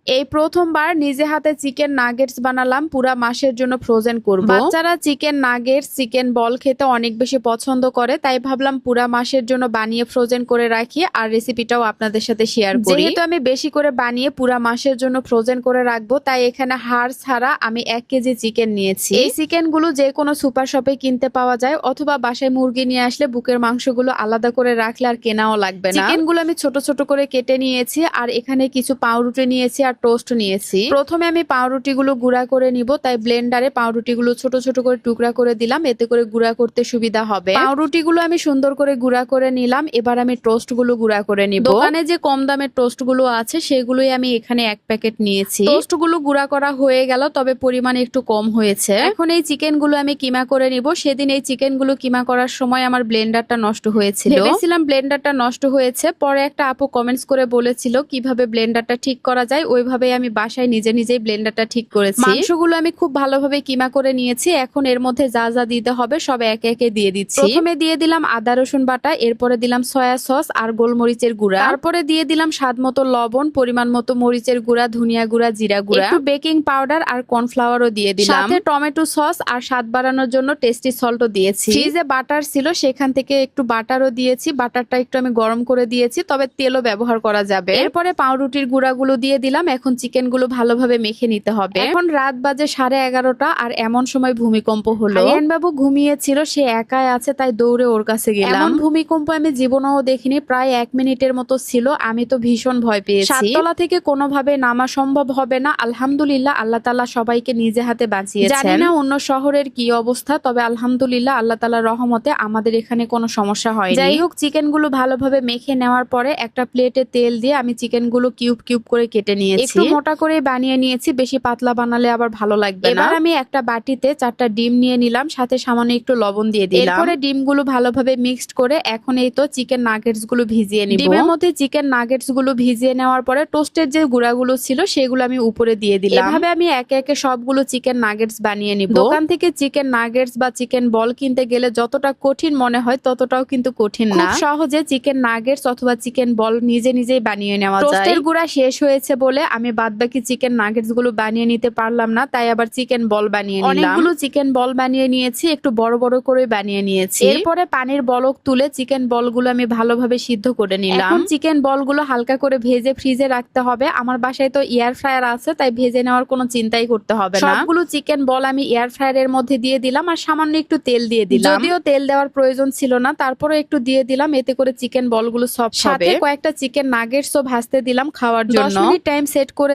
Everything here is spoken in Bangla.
এই প্রথমবার নিজে হাতে চিকেন নাগেটস বানালাম, পুরা মাসের জন্য ফ্রোজেন করব। বাচ্চারা চিকেন নাগেটস, চিকেন বল খেতে অনেক বেশি পছন্দ করে, তাই ভাবলাম পুরা মাসের জন্য বানিয়ে ফ্রোজেন করে রাখি আর রেসিপিটাও আপনাদের সাথে শেয়ার করি। যেহেতু আমি বেশি করে বানিয়ে পুরা মাসের জন্য ফ্রোজেন করে রাখবো, তাই এখানে হাড় ছাড়া আমি 1 কেজি চিকেন নিয়েছি। এই চিকেন গুলো যে কোনো সুপার শপে কিনতে পাওয়া যায়, অথবা বাসায় মুরগি নিয়ে আসলে বুকের মাংসগুলো আলাদা করে রাখলে আর কেনাও লাগবে না। চিকেন গুলো আমি ছোট ছোট করে কেটে নিয়েছি, আর এখানে কিছু পাউরুটি নিয়েছি আর টোস্ট নিয়েছি। প্রথমে আমি পাউরুটি গুলো গুঁড়া করে নিব, তাই ব্লেন্ডারে পাউরুটি গুলো ছোট ছোট করে টুকরা করে দিলাম, এতে করে গুঁড়া করতে সুবিধা হবে। পাউরুটি গুলো আমি সুন্দর করে গুঁড়া করে নিলাম। এবার আমি টোস্ট গুলো গুঁড়া করে নিব। দোকানে যে কম দামের টোস্ট গুলো আছে সেগুলোই আমি এখানে 1 প্যাকেট নিয়েছি। টোস্ট গুলো গুঁড়া করা হয়ে গেল, তবে পরিমাণ একটু কম হয়েছে। এখন এই চিকেন গুলো আমি কিমা করে নিব। সেদিন এই চিকেন গুলো কিমা করার সময় আমার ব্লেন্ডারটা নষ্ট হয়েছিল। ভেবেছিলাম ব্লেন্ডারটা নষ্ট হয়েছে, পরে একটা আপু কমেন্টস করে বলেছিল কিভাবে ব্লেন্ডারটা ঠিক করা যায়, ওইভাবে আমি বাসায় নিজে নিজেই ব্লেন্ডারটা ঠিক করেছি। মাংসগুলো আমি খুব ভালোভাবে কিমা করে নিয়েছি। এখন এর মধ্যে যা যা দিতে হবে সব একে একে দিয়ে দিচ্ছি। প্রথমে দিয়ে দিলাম আদা রসুন বাটা, এরপরে দিলাম সয়া সস আর গোলমরিচের গুঁড়া, তারপরে দিয়ে দিলাম স্বাদ মতো লবণ, পরিমাণ মতো মরিচের গুঁড়া, ধনিয়া গুঁড়া, জিরা গুঁড়া, একটু বেকিং পাউডার আর কর্নফ্লাওয়ারও দিয়ে দিলাম। সাথে টমেটো সস আর স্বাদ বাড়ানোর জন্য টেস্টি সল্টও দিয়েছি। ফ্রিজে বাটার ছিল, সেখান থেকে একটু বাটারও দিয়েছি। বাটারটা একটু আমি গরম করে দিয়েছি, তবে তেলও ব্যবহার করা যাবে। এরপরে পাউরুটির গুঁড়াগুলো দিয়ে দিলাম। এখন চিকেন গুলো ভালোভাবে মেখে নিতে হবে। এখন রাত বাজে 11:30 আর এমন সময় ভূমিকম্প হলো। আরিয়ান বাবু ঘুমিয়েছিল, সে একাই আছে, তাই দৌড়ে ওর কাছে গেলাম। এমন ভূমিকম্প আমি জীবনেও দেখিনি। প্রায় 1 মিনিটের মতো ছিল। আমি তো ভীষণ ভয় পেয়েছি। 7 তলা থেকে কোনোভাবে নামা সম্ভব হবে না। আলহামদুলিল্লাহ, আল্লাহ তাআলা সবাইকে নিজে হাতে বাঁচিয়েছেন। জানি না অন্য শহরের কি অবস্থা, তবে আলহামদুলিল্লাহ আল্লাহ তাআলার রহমতে আমাদের এখানে কোনো সমস্যা হয়নি। যাই হোক, চিকেন গুলো ভালোভাবে মেখে নেওয়ার পরে একটা প্লেটে তেল দিয়ে আমি চিকেন গুলো কিউব কিউব করে কেটে নিয়েছি। একটু মোটা করে বানিয়ে নিয়েছি, বেশি পাতলা বানালে আবার ভালো লাগবে না। এবার আমি একটা বাটিতে 4টা ডিম নিয়ে নিলাম, সাথে সামান্য একটু লবণ দিয়ে দিলাম। এরপরে ডিমগুলো ভালোভাবে মিক্সড করে এখন এই তো চিকেন নাগেটস গুলো ভিজিয়ে নিব। ডিমের মধ্যে চিকেন নাগেটস গুলো ভিজিয়ে নেওয়ার পরে টোস্টের যে গুঁড়াগুলো ছিল সেগুলো আমি উপরে দিয়ে দিলাম। এভাবে আমি একে একে সবগুলো চিকেন নাগেটস বানিয়ে নিব। দোকান থেকে চিকেন নাগেটস বা চিকেন বল কিনতে গেলে যতটা কঠিন মনে হয় ততটাও কিন্তু কঠিন না। খুব সহজে চিকেন নাগেটস অথবা চিকেন বল নিজে নিজেই বানিয়ে নেওয়া যায়। টোস্টের গুঁড়া শেষ হয়েছে বলে আমি বাদবাকি চিকেন নাগেটস গুলো বানিয়ে নিতে পারলাম না, তাই আবার চিকেন বল বানিয়ে নিলাম। অনেকগুলো চিকেন বল বানিয়ে নিয়েছি, একটু বড় বড় করে বানিয়ে নিয়েছি। এরপরে পানির বলক তুলে চিকেন বলগুলো আমি ভালোভাবে সিদ্ধ করে নিলাম। এখন চিকেন বলগুলো হালকা করে ভেজে ফ্রিজে রাখতে হবে। আমার বাসায় তো এয়ার ফ্রায়ার আছে, তাই ভেজে নেওয়ার কোনো চিন্তাই করতে হবে না। সবগুলো চিকেন বল আমি এয়ার ফ্রায়ারের মধ্যে দিয়ে দিলাম, আর সামান্য একটু তেল দিয়ে দিলাম। যদিও তেল দেওয়ার প্রয়োজন ছিল না, তারপরে একটু দিয়ে দিলাম, এতে করে চিকেন বলগুলো সফট হবে। সাথে কয়েকটা চিকেন নাগেটসও ভাজতে দিলাম খাওয়ার জন্য। 10 মিনিট টাইম সেট করে